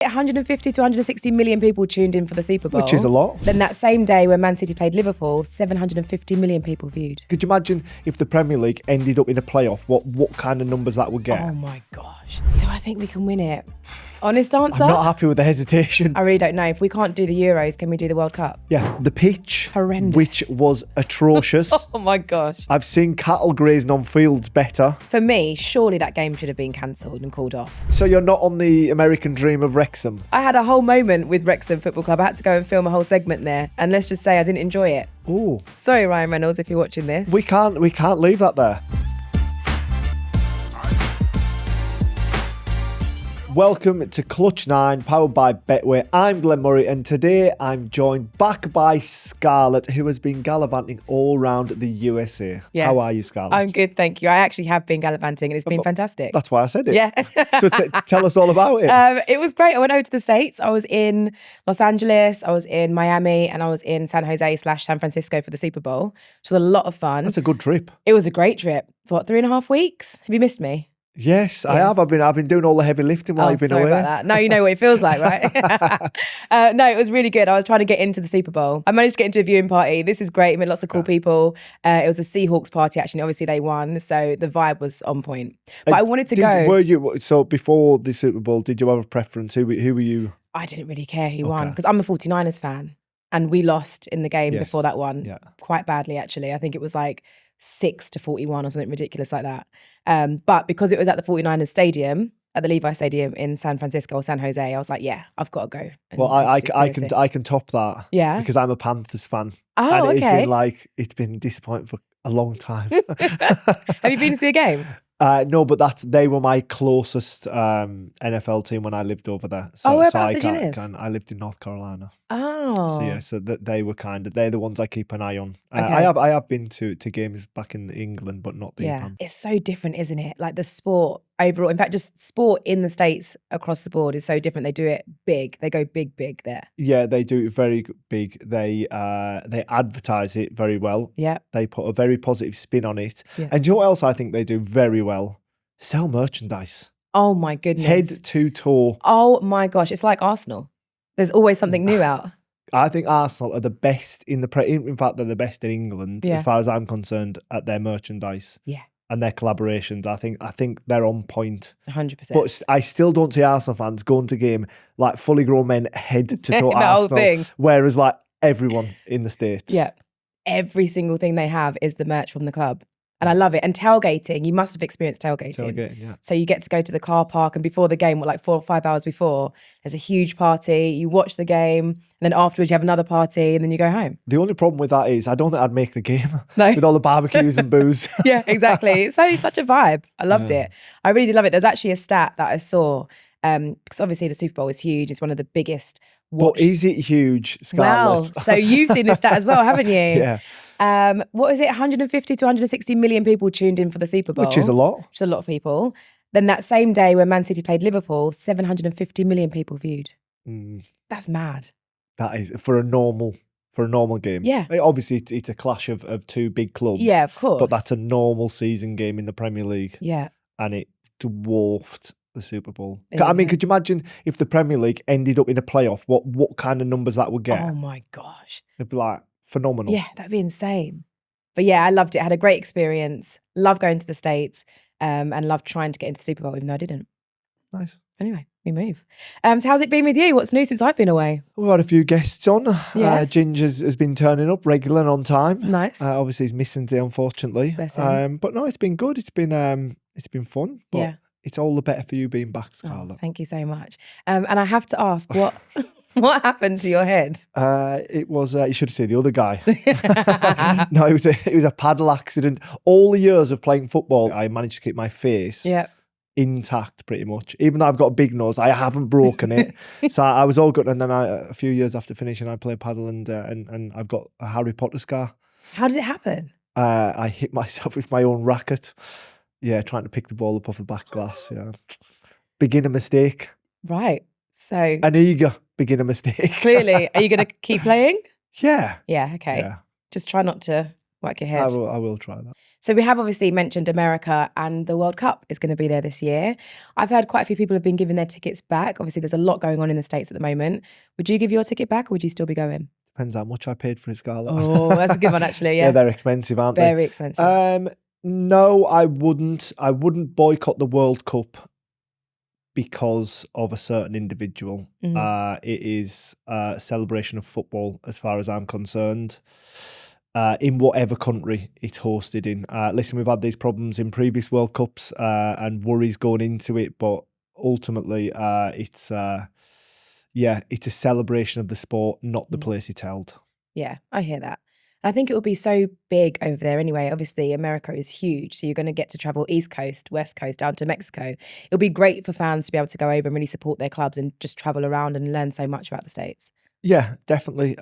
150 to 160 million people tuned in for the Super Bowl. Which is a lot. Then that same day when Man City played Liverpool, 750 million people viewed. Could you imagine if the Premier League ended up in a playoff, what kind of numbers that would get? Oh my gosh. Do I think we can win it? Honest answer? I'm not happy with the hesitation. I really don't know. If we can't do the Euros, can we do the World Cup? Yeah, the pitch, Horrendous. which was atrocious. Oh my gosh. I've seen cattle grazing on fields better. For me, surely that game should have been cancelled and called off. So you're not on the American dream of Wrexham? I had a whole moment with Wrexham Football Club. I had to go and film a whole segment there. And let's just say I didn't enjoy it. Oh. Sorry, Ryan Reynolds, if you're watching this. We can't leave that there. Welcome to Clutch 9, powered by Betway. I'm Glenn Murray, and today I'm joined back by Scarlette, who has been gallivanting all around the USA. Yes. How are you, Scarlette? I'm good, thank you. I actually have been gallivanting and it's been fantastic. That's why I said it. Yeah. So tell us all about it. It was great. I went over to the States. I was in Los Angeles, I was in Miami, and I was in San Jose / San Francisco for the Super Bowl, which was a lot of fun. That's a good trip. It was a great trip. For what, 3.5 weeks? Have you missed me? Yes, I have. I've been doing all the heavy lifting while you've been sorry away. About that. Now you know what it feels like, right? No, it was really good. I was trying to get into the Super Bowl. I managed to get into a viewing party. This is great. I met lots of cool people. It was a Seahawks party, actually. Obviously, they won, so the vibe was on point. But I wanted to go. Were you so before the Super Bowl? Did you have a preference? Who were you? I didn't really care who won because I'm a 49ers fan, and we lost in the game before that one quite badly. Actually, I think it was like 6-41 or something ridiculous like that. But because it was at the 49ers stadium, at the Levi Stadium in San Francisco or San Jose, I was like, yeah, I've got to go. Well, I can top that. Yeah. Because I'm a Panthers fan. Oh, and okay. It's been disappointing for a long time. Have you been to see a game? No, but they were my closest NFL team when I lived over there. So, whereabouts did you live? I lived in North Carolina. Oh. So they were they're the ones I keep an eye on. Okay. I have been to games back in England, but not the Panthers. It's so different, isn't it? Like the sport overall. In fact, just sport in the States across the board is so different. They do it big. They go big there. Yeah, they do it very big. They advertise it very well. Yeah. They put a very positive spin on it. Yeah. And you know what else I think they do very well? Sell merchandise. Oh my goodness. Head to toe. Oh my gosh. It's like Arsenal. There's always something new out. I think Arsenal are the best in fact, they're the best in England as far as I'm concerned at their merchandise. Yeah. And their collaborations. I think they're on point. 100%. But I still don't see Arsenal fans going to game like fully grown men head to toe That whole Arsenal. thing. Whereas like everyone in the States. Yeah. Every single thing they have is the merch from the club. And I love it. And tailgating, you must have experienced tailgating. Yeah. So you get to go to the car park, and before the game, like 4 or 5 hours before, there's a huge party. You watch the game, and then afterwards you have another party, and then you go home. The only problem with that is I don't think I'd make the game No. with all the barbecues and booze. Yeah, exactly. It's such a vibe. I loved it. I really did love it. There's actually a stat that I saw, because obviously the Super Bowl is huge. It's one of the biggest watched. But is it huge, Wow. Scarlette? So you've seen this stat as well, haven't you? Yeah. What is it? 150 to 160 million people tuned in for the Super Bowl. Which is a lot. Which is a lot of people. Then that same day when Man City played Liverpool, 750 million people viewed. That's mad. That is for a normal game. Yeah. Obviously, it's a clash of two big clubs. Yeah, of course. But that's a normal season game in the Premier League. Yeah. And it dwarfed the Super Bowl. Yeah. I mean, could you imagine if the Premier League ended up in a playoff? What kind of numbers that would get? Oh my gosh. It'd be like phenomenal. Yeah, that'd be insane. But yeah, I loved it. I had a great experience. Loved going to the States, and loved trying to get into the Super Bowl, even though I didn't. Nice. Anyway, we move. So how's it been with you? What's new since I've been away? We've had a few guests on. Yes. Ginger has been turning up regular and on time. Nice. Obviously, he's missing today, unfortunately. Bless him. But no, it's been good. It's been fun. But Yeah. it's all the better for you being back, Scarlette. Thank you so much. And I have to ask, what happened to your head? It was you should have seen the other guy. No, it was a paddle accident. All the years of playing football, I managed to keep my face intact pretty much. Even though I've got a big nose, I haven't broken it. So I was all good. And then a few years after finishing, I played paddle and I've got a Harry Potter scar. How did it happen? I hit myself with my own racket. Yeah, trying to pick the ball up off the back glass. Yeah, beginner mistake. Right. So An eager beginner mistake. clearly, are you going to keep playing? Yeah. Yeah. Okay. Yeah. Just try not to Work your head. I will try that. So we have obviously mentioned America, and the World Cup is going to be there this year. I've heard quite a few people have been giving their tickets back. Obviously, there's a lot going on in the States at the moment. Would you give your ticket back, or would you still be going? Depends how much I paid for it, Scarlette. Oh, that's a good one, actually. Yeah, they're expensive, aren't they? Very expensive. No, I wouldn't. I wouldn't boycott the World Cup because of a certain individual. It is a celebration of football, as far as I'm concerned. In whatever country it's hosted in. Listen, we've had these problems in previous World Cups and worries going into it, but ultimately it's a celebration of the sport, not the place it's held. Yeah, I hear that. I think it will be so big over there anyway. Obviously, America is huge, so you're going to get to travel East Coast, West Coast, down to Mexico. It'll be great for fans to be able to go over and really support their clubs and just travel around and learn so much about the States. Yeah, definitely.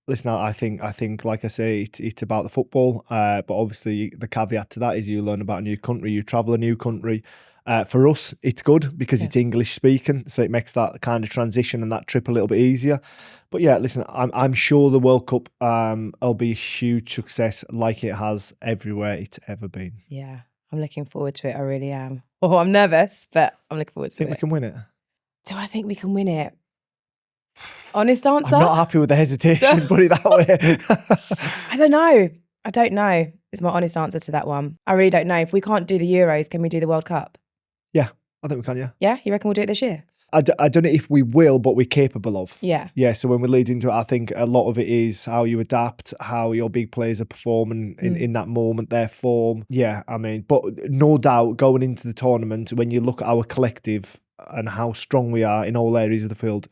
Listen, I think, like I say, it's about the football. But obviously, the caveat to that is you learn about a new country, you travel a new country. For us, it's good because it's English speaking, so it makes that kind of transition and that trip a little bit easier. But yeah, listen, I'm sure the World Cup will be a huge success, like it has everywhere it's ever been. Yeah, I'm looking forward to it. I really am. Oh, I'm nervous, but I'm looking forward to it. Think we can win it? Do I think we can win it? Honest answer? I'm not happy with the hesitation, put it that way. I don't know is my honest answer to that one. I really don't know. If we can't do the Euros, can we do the World Cup? Yeah, I think we can, yeah. Yeah? You reckon we'll do it this year? I don't know if we will, but we're capable of. Yeah. Yeah, so when we lead into it, I think a lot of it is how you adapt, how your big players are performing in that moment, their form. Yeah, I mean, but no doubt going into the tournament, when you look at our collective and how strong we are in all areas of the field,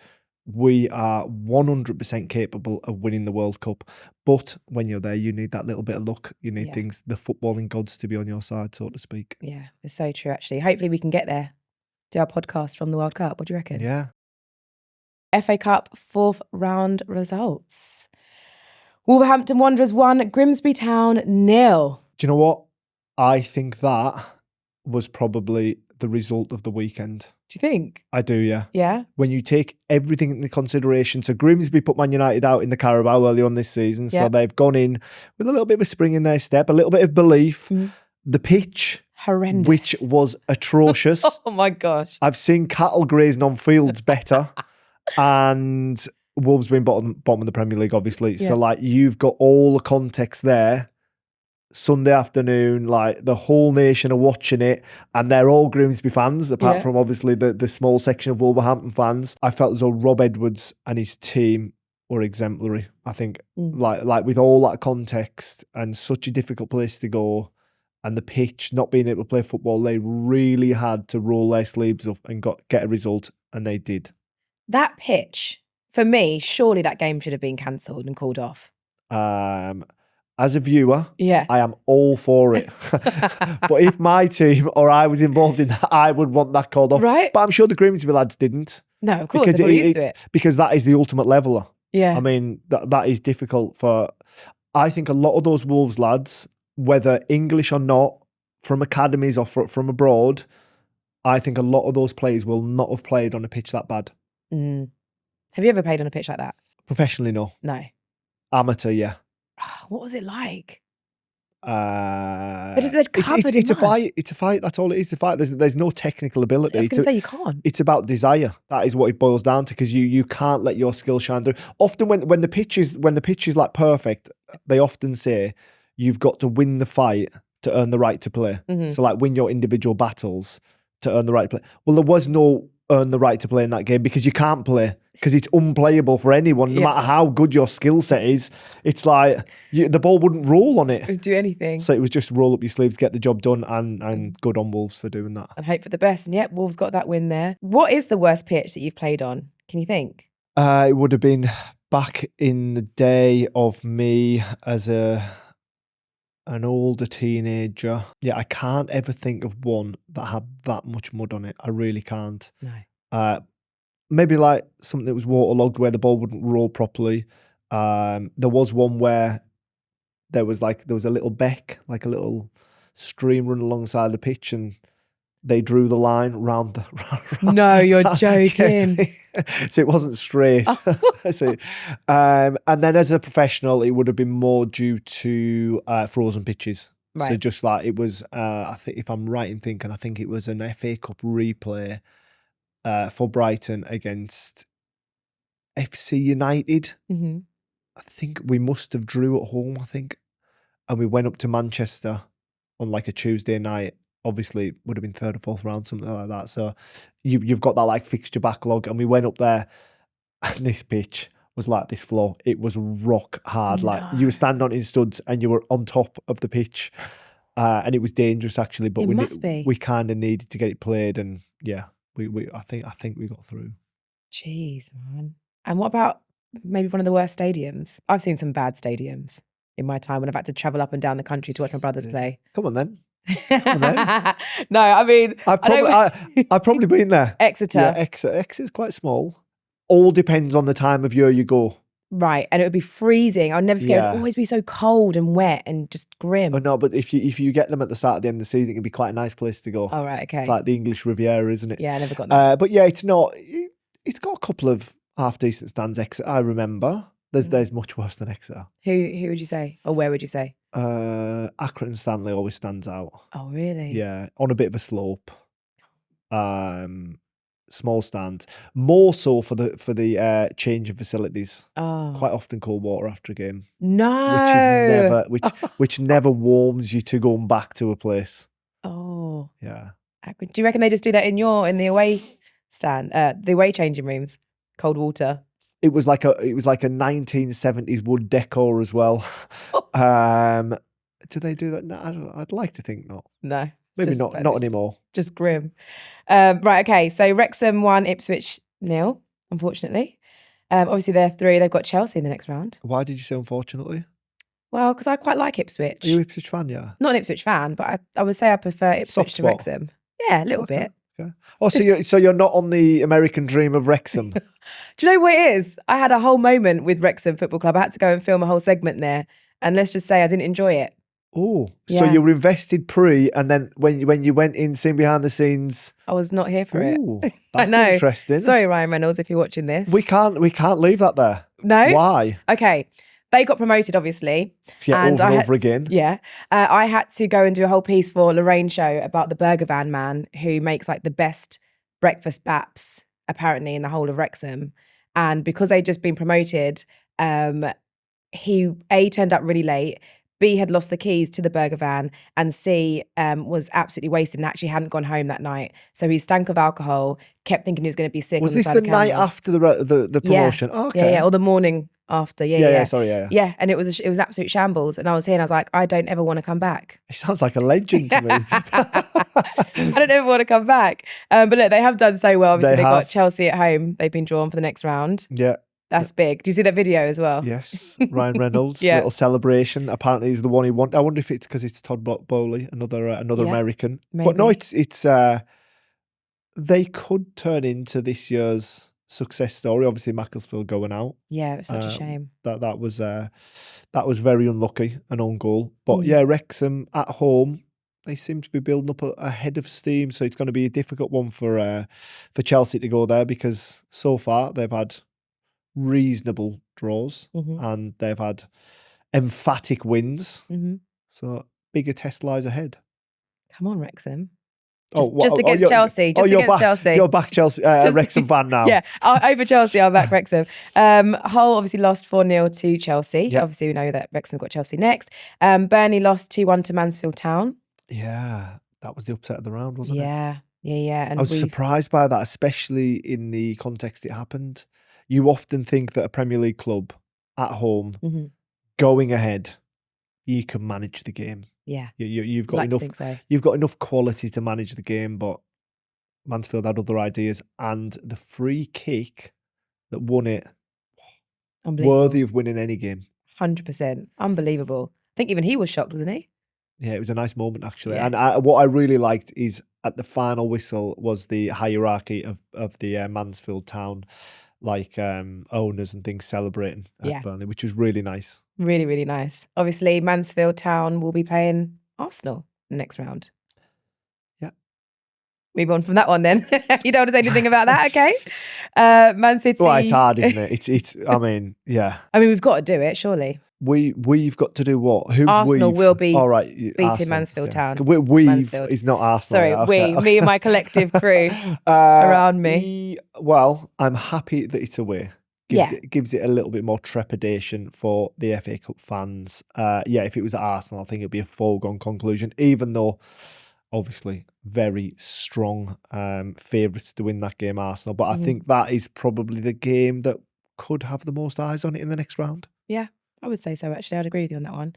we are 100% capable of winning the World Cup. But when you're there, you need that little bit of luck. You need things, the footballing gods to be on your side, so to speak. Yeah, it's so true, actually. Hopefully we can get there. Do our podcast from the World Cup. What do you reckon? Yeah. FA Cup 4th round results. Wolverhampton Wanderers 1, Grimsby Town 0. Do you know what? I think that was probably the result of the weekend. Do you think? I do, yeah. Yeah? When you take everything into consideration, so Grimsby put Man United out in the Carabao earlier on this season, so they've gone in with a little bit of a spring in their step, a little bit of belief. The pitch, horrendous, which was atrocious. Oh my gosh. I've seen cattle grazing on fields better, and Wolves being bottom of the Premier League, obviously. Yeah. So, like, you've got all the context there. Sunday afternoon, like the whole nation are watching it, and they're all Grimsby fans, apart from obviously the small section of Wolverhampton fans. I felt as though Rob Edwards and his team were exemplary. I think, like with all that context and such a difficult place to go, and the pitch not being able to play football, they really had to roll their sleeves up and get a result, and they did. That pitch, for me, surely that game should have been cancelled and called off. As a viewer, I am all for it. But if my team or I was involved in that, I would want that called off. Right. But I'm sure the Grimsby lads didn't. No, of course, they're used to it. Because that is the ultimate leveller. Yeah. I mean, that is difficult for... I think a lot of those Wolves lads, whether English or not, from academies or from abroad, I think a lot of those players will not have played on a pitch that bad. Have you ever played on a pitch like that? Professionally, no. No. Amateur, yeah. What was it like? It's a fight. It's a fight. That's all it is. A fight. There's no technical ability. I was going to say you can't. It's about desire. That is what it boils down to, because you can't let your skill shine through. Often when the pitch is like perfect, they often say you've got to win the fight to earn the right to play. So like win your individual battles to earn the right to play. Well, there was no earn the right to play in that game, because you can't play. Because it's unplayable for anyone, no matter how good your skill set is. It's like the ball wouldn't roll on it. Do anything. So it was just roll up your sleeves, get the job done, and good on Wolves for doing that. And hope for the best. And Wolves got that win there. What is the worst pitch that you've played on? Can you think? It would have been back in the day of me as an older teenager. Yeah, I can't ever think of one that had that much mud on it. I really can't. No. Maybe like something that was waterlogged where the ball wouldn't roll properly. There was one where there was a little beck, like a little stream running alongside the pitch, and they drew the line round the. No, you're joking. So it wasn't straight. And then as a professional, it would have been more due to frozen pitches. Right. So just like it was, I think if I'm right in thinking, I think it was an FA Cup replay for Brighton against FC United. Mm-hmm. I think we must have drew at home, I think. And we went up to Manchester on like a Tuesday night. Obviously, it would have been third or fourth round, something like that. So you've got that like fixture backlog. And we went up there and this pitch was like this floor. It was rock hard. No. Like you were standing on in studs and you were on top of the pitch. And it was dangerous actually. But we kind of needed to get it played. And yeah, I think we got through. Jeez, man. And what about maybe one of the worst stadiums? I've seen some bad stadiums in my time when I've had to travel up and down the country to watch my brothers play. Come on then. No, I mean, I've probably been there. Exeter. Yeah, Exeter's quite small. All depends on the time of year you go. Right, and it would be freezing. I'll never forget. It would always be so cold and wet and just grim. Oh no, but if you get them at the start of the end of the season, it can be quite a nice place to go. Oh right, okay. It's like the English Riviera, isn't it? Yeah, I never got that. But yeah, it's not. It's got a couple of half decent stands. Exeter, I remember. There's much worse than Exeter. Who would you say, or where would you say? Accrington Stanley always stands out. Oh really? Yeah, on a bit of a slope. Small stand, more so for the change of facilities. Oh. Quite often cold water after a game. No, which never warms you to going back to a place. Oh yeah. Do you reckon they just do that in the away stand, the away changing rooms? Cold water. It was like a 1970s wood decor as well. Do they do that? No, I don't know. I'd like to think not. No. Maybe not anymore. Just grim. Right, okay. So Wrexham 1, Ipswich 0, unfortunately. Obviously they're through. They've got Chelsea in the next round. Why did you say unfortunately? Well, because I quite like Ipswich. Are you an Ipswich fan, yeah? Not an Ipswich fan, but I would say I prefer Ipswich to Wrexham. Yeah, a little bit. Okay. Oh, so you're not on the American dream of Wrexham? Do you know what it is? I had a whole moment with Wrexham Football Club. I had to go and film a whole segment there. And let's just say I didn't enjoy it. Oh, yeah. So you were invested and then when you went in, seeing behind the scenes, I was not here for it. That's interesting. Sorry, Ryan Reynolds, if you're watching this. We can't leave that there. No. Why? Okay, they got promoted, obviously. Yeah, and over again. Yeah, I had to go and do a whole piece for Lorraine's show about the burger van man who makes like the best breakfast baps apparently in the whole of Wrexham, and because they'd just been promoted, he turned up really late. B had lost the keys to the burger van, and C was absolutely wasted and actually hadn't gone home that night. So he stank of alcohol, kept thinking he was going to be sick. Was this the night after the promotion? Yeah. Oh, okay. Yeah, or the morning after. Sorry, yeah. Yeah, and it was absolute shambles. And I was here and I was like, I don't ever want to come back. He sounds like a legend to me. I don't ever want to come back. But look, they have done so well. Obviously, they got Chelsea at home. They've been drawn for the next round. Yeah. That's big. Do you see that video as well? Yes. Ryan Reynolds, little celebration. Apparently he's the one he wanted. I wonder if it's because it's Todd Bowley, another American. Maybe. But no, it's they could turn into this year's success story. Obviously Macclesfield going out. Yeah, it's such a shame. That was very unlucky, an own goal. But yeah, Wrexham at home, they seem to be building up a head of steam. So it's going to be a difficult one for Chelsea to go there, because so far they've had reasonable draws and they've had emphatic wins. So bigger test lies ahead. Come on, Wrexham. Just against Chelsea. Just against Chelsea. You're back Chelsea, Wrexham fan now. Yeah, over Chelsea, I'm back Wrexham. Hull obviously lost 4-0 to Chelsea. Yep. Obviously, we know that Wrexham got Chelsea next. Burnley lost 2-1 to Mansfield Town. Yeah, that was the upset of the round, wasn't it? Yeah. And I was surprised by that, especially in the context it happened. You often think that a Premier League club at home, going ahead, you can manage the game. Yeah, you've got enough. So. You've got enough quality to manage the game, but Mansfield had other ideas, and the free kick that won it, worthy of winning any game. 100%, unbelievable. I think even he was shocked, wasn't he? Yeah, it was a nice moment actually, and what I really liked is at the final whistle was the hierarchy of the Mansfield Town owners and things celebrating at Burnley, which was really nice. Really, really nice. Obviously, Mansfield Town will be playing Arsenal in the next round. Yeah. Move on from that one then. You don't want to say anything about that, okay? Man City. Well, it's hard, isn't it? It's. I mean, yeah. I mean, we've got to do it, surely. We've got to do what? Who's Arsenal we've? will be all right, beating Arsenal, Mansfield Town. We've Mansfield. is not Arsenal. Sorry, okay. me and my collective crew around me. Well, I'm happy that it's away. Gives it a little bit more trepidation for the FA Cup fans. If it was at Arsenal, I think it'd be a foregone conclusion, even though obviously very strong favourites to win that game, Arsenal. But I think that is probably the game that could have the most eyes on it in the next round. Yeah, I would say so, actually. I'd agree with you on that one.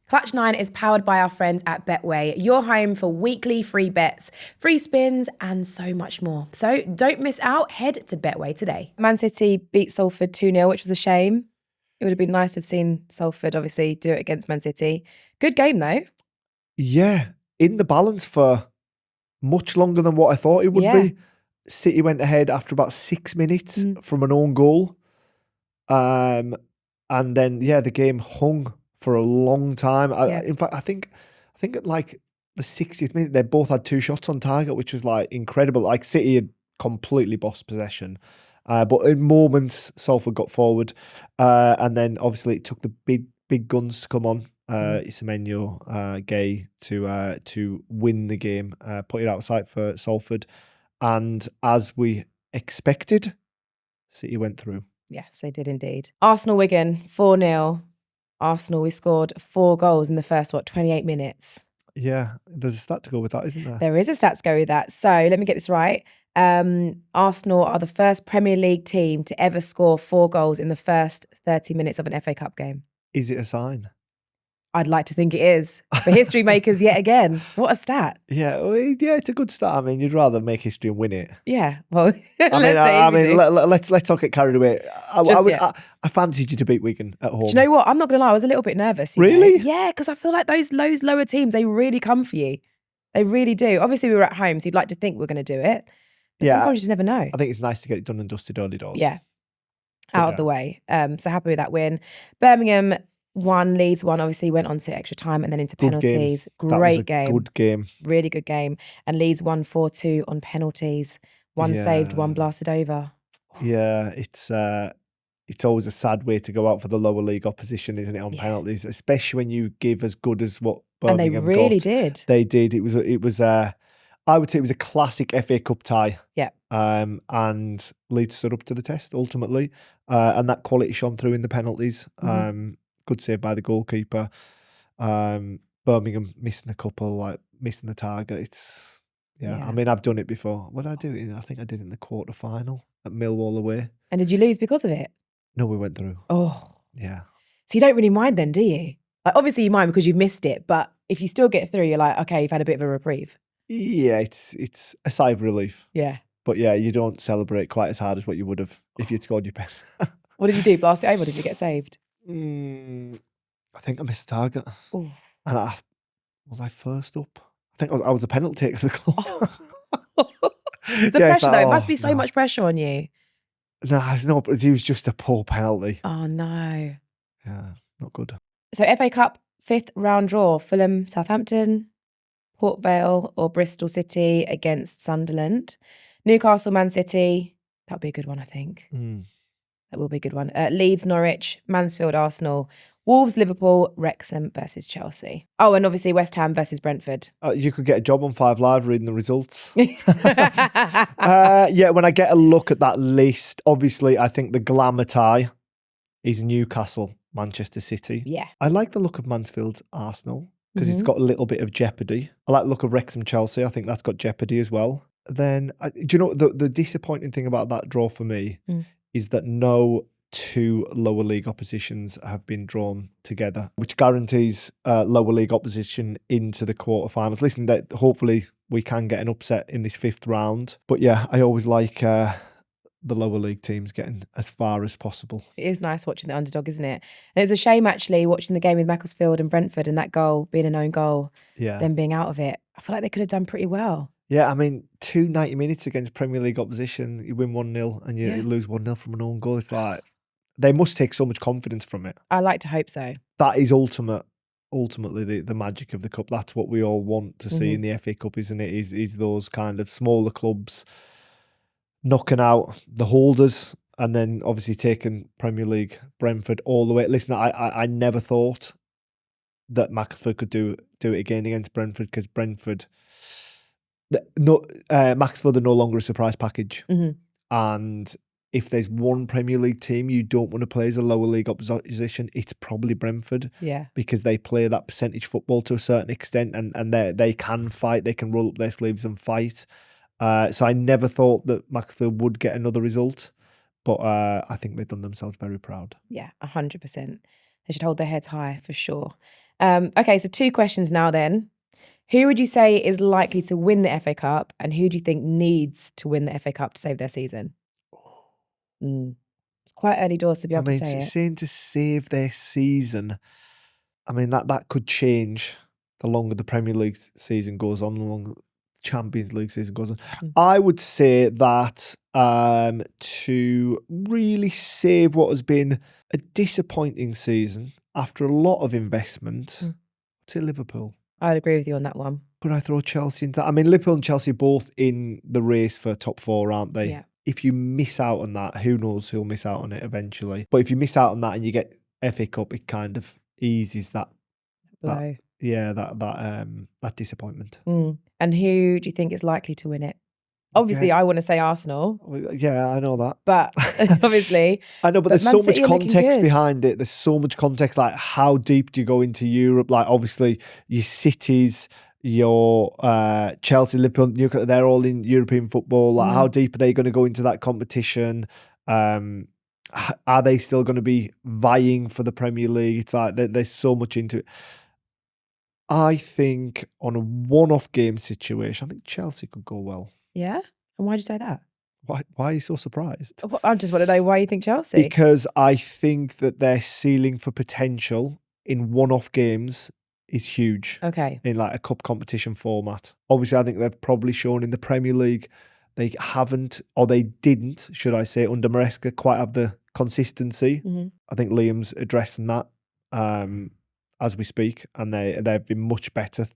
Clutch 9 is powered by our friends at Betway, your home for weekly free bets, free spins, and so much more. So don't miss out. Head to Betway today. Man City beat Salford 2-0, which was a shame. It would have been nice to have seen Salford, obviously, do it against Man City. Good game, though. Yeah, in the balance for much longer than what I thought it would be. City went ahead after about 6 minutes from an own goal. And then, the game hung for a long time. In fact, I think at like the 60th minute, they both had 2 shots on target, which was like incredible. Like City had completely bossed possession. But in moments, Salford got forward. And then obviously it took the big guns to come on. Semenyo, Gay to win the game, put it outside for Salford. And as we expected, City went through. Yes, they did indeed. Arsenal-Wigan, 4-0. Arsenal, we scored 4 goals in the first, 28 minutes? Yeah, there's a stat to go with that, isn't there? There is a stat to go with that. So let me get this right. Arsenal are the first Premier League team to ever score 4 goals in the first 30 minutes of an FA Cup game. Is it a sign? I'd like to think it is. For history makers yet again. What a stat. Yeah, it's a good stat. I mean, you'd rather make history and win it. Yeah, well, let's not get carried away. I fancied you to beat Wigan at home. Do you know what? I'm not going to lie, I was a little bit nervous. Really? Yeah, because I feel like those lower teams, they really come for you. They really do. Obviously, we were at home, so you'd like to think we're going to do it. But sometimes you just never know. I think it's nice to get it done and dusted early doors. Yeah, out of the way. So happy with that win. Birmingham 1, Leeds 1, obviously went on to extra time and then into penalties. Great game. Good game. Really good game. And Leeds won 4-2 on penalties. One saved, one blasted over. Yeah, it's always a sad way to go out for the lower league opposition, isn't it, on penalties, especially when you give as good as what Birmingham got. And they really did. They did. It was I would say it was a classic FA Cup tie. Yeah. And Leeds stood up to the test ultimately. And that quality shone through in the penalties. Good save by the goalkeeper. Birmingham missing a couple, like missing the target. I mean, I've done it before. What did I do? I think I did it in the quarter-final at Millwall away. And did you lose because of it? No, we went through. Oh. Yeah. So you don't really mind then, do you? Like, obviously you mind because you've missed it, but if you still get through, you're like, okay, you've had a bit of a reprieve. Yeah, it's a sigh of relief. Yeah. But yeah, you don't celebrate quite as hard as what you would have if you'd scored your pen. What did you do? Blast it over? Did you get saved? I think I missed the target. Ooh. And was I first up? I think I was a penalty taker for the club. The pressure though, it must be so much pressure on you. No, it's not, but it was just a poor penalty. Oh no. Yeah, not good. So FA Cup, 5th round draw, Fulham, Southampton, Port Vale or Bristol City against Sunderland. Newcastle, Man City, that'll be a good one, I think. That will be a good one. Leeds, Norwich, Mansfield, Arsenal, Wolves, Liverpool, Wrexham versus Chelsea. Oh, and obviously West Ham versus Brentford. You could get a job on 5 Live reading the results. Yeah, when I get a look at that list, obviously I think the glamour tie is Newcastle, Manchester City. Yeah. I like the look of Mansfield, Arsenal, because it's got a little bit of jeopardy. I like the look of Wrexham, Chelsea. I think that's got jeopardy as well. Then, do you know, the disappointing thing about that draw for me is that no 2 lower league oppositions have been drawn together, which guarantees lower league opposition into the quarterfinals. Listen, that hopefully we can get an upset in this 5th round. But yeah, I always like the lower league teams getting as far as possible. It is nice watching the underdog, isn't it? And it was a shame actually watching the game with Macclesfield and Brentford and that goal being an own goal, them being out of it. I feel like they could have done pretty well. Yeah, I mean, 2 90 minutes against Premier League opposition, you win 1-0 and you lose 1-0 from an own goal. It's like, they must take so much confidence from it. I like to hope so. That is ultimate ultimately the magic of the cup. That's what we all want to see in the FA Cup, isn't it? Is those kind of smaller clubs knocking out the holders and then obviously taking Premier League Brentford all the way. Listen, I never thought that Macclesfield could do it again against Brentford, because Brentford, Macclesfield are no longer a surprise package. And if there's one Premier League team you don't want to play as a lower league opposition, it's probably Brentford. Yeah. Because they play that percentage football to a certain extent, and they can fight, they can roll up their sleeves and fight. So I never thought that Macclesfield would get another result, but I think they've done themselves very proud. Yeah, 100%. They should hold their heads high for sure. Okay, so 2 questions now then. Who would you say is likely to win the FA Cup, and who do you think needs to win the FA Cup to save their season? It's quite early doors to be able to say it. Saying to save their season, I mean, that could change the longer the Premier League season goes on, the longer the Champions League season goes on. I would say that to really save what has been a disappointing season after a lot of investment, to Liverpool. I'd agree with you on that one. Could I throw Chelsea into that? I mean, Liverpool and Chelsea are both in the race for top 4, aren't they? Yeah. If you miss out on that, who knows who'll miss out on it eventually. But if you miss out on that and you get FA Cup, it kind of eases that blow. That disappointment. And who do you think is likely to win it? Obviously, I want to say Arsenal. Yeah, I know that. But obviously... I know, but there's so much context behind it. There's so much context, like how deep do you go into Europe? Like, obviously, your cities, your Chelsea, Liverpool, Newcastle, they're all in European football. Like, how deep are they going to go into that competition? Are they still going to be vying for the Premier League? It's like there's so much into it. I think on a one-off game situation, I think Chelsea could go well. Yeah? And why'd you say that? Why are you so surprised? I just want to know why you think Chelsea. Because I think that their ceiling for potential in one-off games is huge. Okay. In like a cup competition format. Obviously, I think they've probably shown in the Premier League they haven't, or they didn't, should I say, under Maresca, quite have the consistency. I think Liam's addressing that as we speak, and they've been much better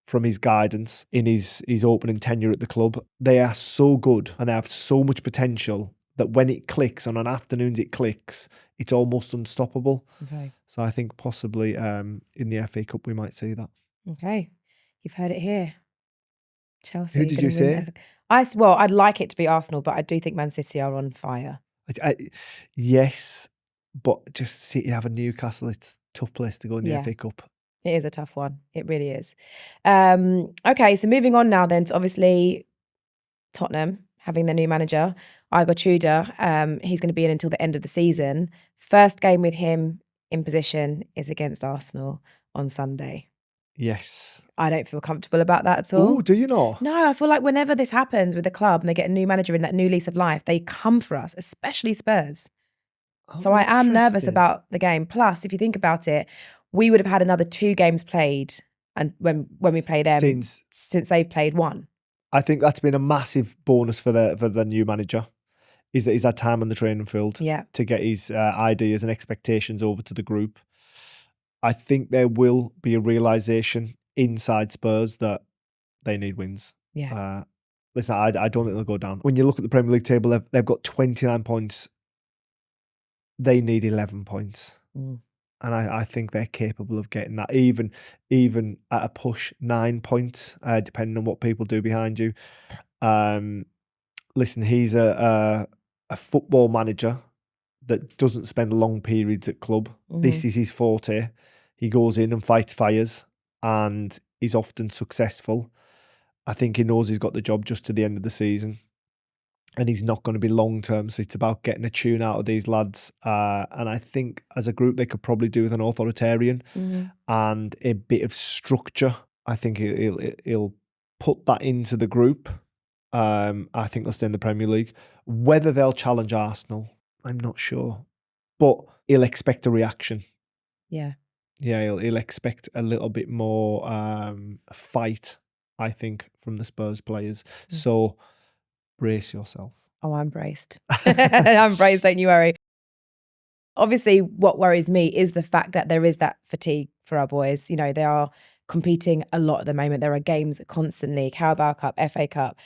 from his guidance in his opening tenure at the club. They are so good and they have so much potential that when it clicks, on afternoons it clicks, it's almost unstoppable. Okay. So I think possibly in the FA Cup we might see that. Okay. You've heard it here. Chelsea. Who did you say? I'd like it to be Arsenal, but I do think Man City are on fire. Yes, but just City have a Newcastle. It's a tough place to go in the FA Cup. It is a tough one. It really is. Okay, so moving on now then to obviously Tottenham having their new manager, Igor Tudor. He's going to be in until the end of the season. First game with him in position is against Arsenal on Sunday. Yes. I don't feel comfortable about that at all. Oh, do you not? No, I feel like whenever this happens with the club and they get a new manager in that new lease of life, they come for us, especially Spurs. So I am nervous about the game. Plus, if you think about it, we would have had another 2 games played, and when we play them since they've played 1. I think that's been a massive bonus for the new manager, is that he's had time on the training field to get his ideas and expectations over to the group. I think there will be a realisation inside Spurs that they need wins. Yeah. Listen, I don't think they'll go down. When you look at the Premier League table, they've got 29 points. They need 11 points. And I think they're capable of getting that, even at a push, 9 points, depending on what people do behind you. Listen, he's a football manager that doesn't spend long periods at club. This is his forte. He goes in and fights fires, and he's often successful. I think he knows he's got the job just to the end of the season. And he's not going to be long-term, so it's about getting a tune out of these lads. And I think as a group, they could probably do with an authoritarian and a bit of structure. I think he'll put that into the group. I think they'll stay in the Premier League. Whether they'll challenge Arsenal, I'm not sure. But he'll expect a reaction. Yeah. Yeah, he'll expect a little bit more fight, I think, from the Spurs players. So... brace yourself. Oh, I'm braced. I'm braced, don't you worry. Obviously, what worries me is the fact that there is that fatigue for our boys. You know, they are competing a lot at the moment. There are games constantly, Carabao Cup, FA Cup,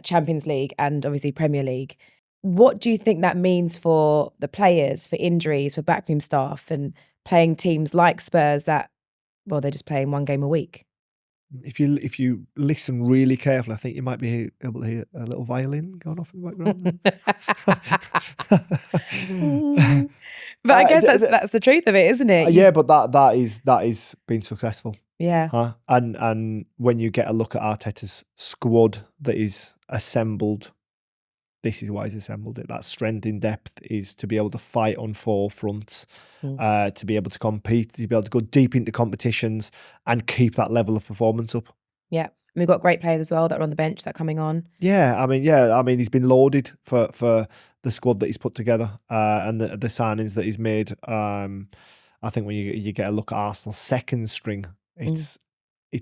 Champions League, and obviously Premier League. What do you think that means for the players, for injuries, for backroom staff, and playing teams like Spurs that, well, they're just playing one game a week? If you listen really carefully, I think you might be able to hear a little violin going off in the background. But I guess that's the truth of it, isn't it? Yeah, but that is being successful. Yeah. And when you get a look at Arteta's squad that is assembled, this is why he's assembled it. That strength in depth is to be able to fight on four fronts, to be able to compete, to be able to go deep into competitions and keep that level of performance up. Yeah. And we've got great players as well that are on the bench that are coming on. I mean, he's been lauded for the squad that he's put together and the signings that he's made. I think when you get a look at Arsenal's second string, it's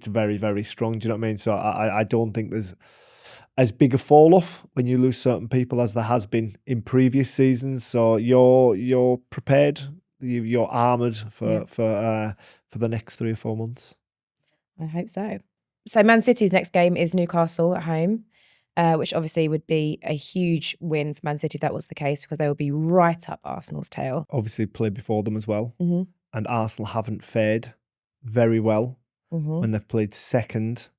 very, very strong. Do you know what I mean? So I don't think there's as big a fall off when you lose certain people as there has been in previous seasons. So you're prepared, you're armoured for the next 3 or 4 months. I hope so. So Man City's next game is Newcastle at home, which obviously would be a huge win for Man City if that was the case, because they will be right up Arsenal's tail. Obviously played before them as well. And Arsenal haven't fared very well when they've played second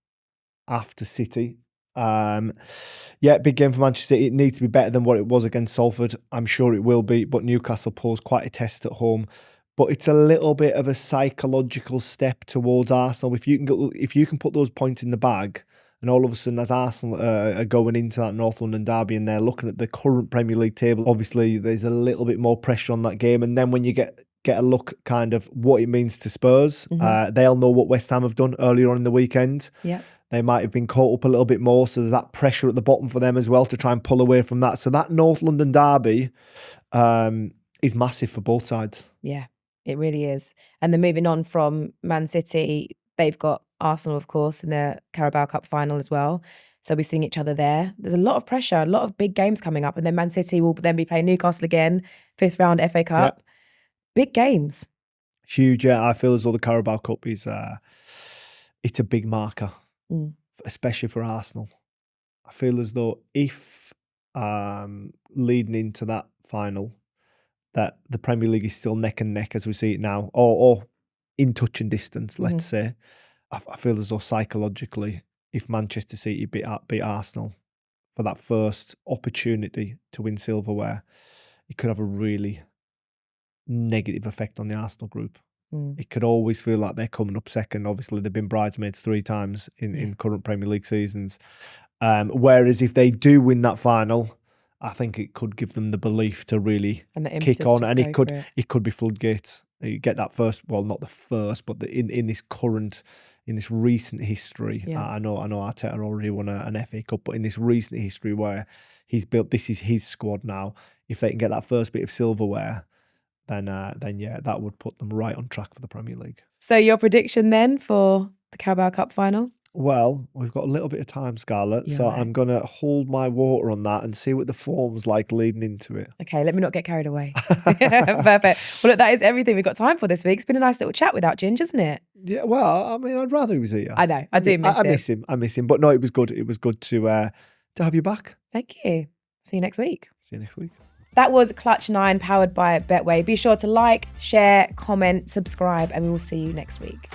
after City. Big game for Manchester City. It needs to be better than what it was against Salford. I'm sure it will be, but Newcastle pose quite a test at home. But it's a little bit of a psychological step towards Arsenal. If you can put those points in the bag, and all of a sudden, as Arsenal are going into that North London derby and they're looking at the current Premier League table, obviously there's a little bit more pressure on that game. And then when you get a look kind of what it means to Spurs, they'll know what West Ham have done earlier on in the weekend. Yeah. They might have been caught up a little bit more, so there's that pressure at the bottom for them as well to try and pull away from that. So that North London derby is massive for both sides. Yeah, it really is. And then moving on from Man City, they've got Arsenal, of course, in the Carabao Cup final as well. So we're seeing each other there. There's a lot of pressure, a lot of big games coming up. And then Man City will then be playing Newcastle again, 5th round FA Cup. Yep. Big games. Huge, yeah. I feel as though the Carabao Cup is it's a big marker. Especially for Arsenal. I feel as though if leading into that final, that the Premier League is still neck and neck as we see it now, or in touching distance, let's say. I feel as though psychologically, if Manchester City beat Arsenal for that first opportunity to win silverware, it could have a really negative effect on the Arsenal group. It could always feel like they're coming up second. Obviously, they've been bridesmaids 3 times in current Premier League seasons. Whereas if they do win that final, I think it could give them the belief to really kick on, and it could be floodgates. You get that first, well, not the first, but in this recent history. I know Arteta already won an FA Cup, but in this recent history where he's built, this is his squad now. If they can get that first bit of silverware, then that would put them right on track for the Premier League. So your prediction then for the Carabao Cup final? Well, we've got a little bit of time, Scarlette, so I'm going to hold my water on that and see what the form's like leading into it. Okay, let me not get carried away. Perfect. Well, look, that is everything we've got time for this week. It's been a nice little chat without Ginge, hasn't it? Yeah, well, I mean, I'd rather he was here. I know, I do miss him. I miss him, but no, it was good. It was good to have you back. Thank you. See you next week. See you next week. That was Clutch 9 powered by Betway. Be sure to like, share, comment, subscribe, and we will see you next week.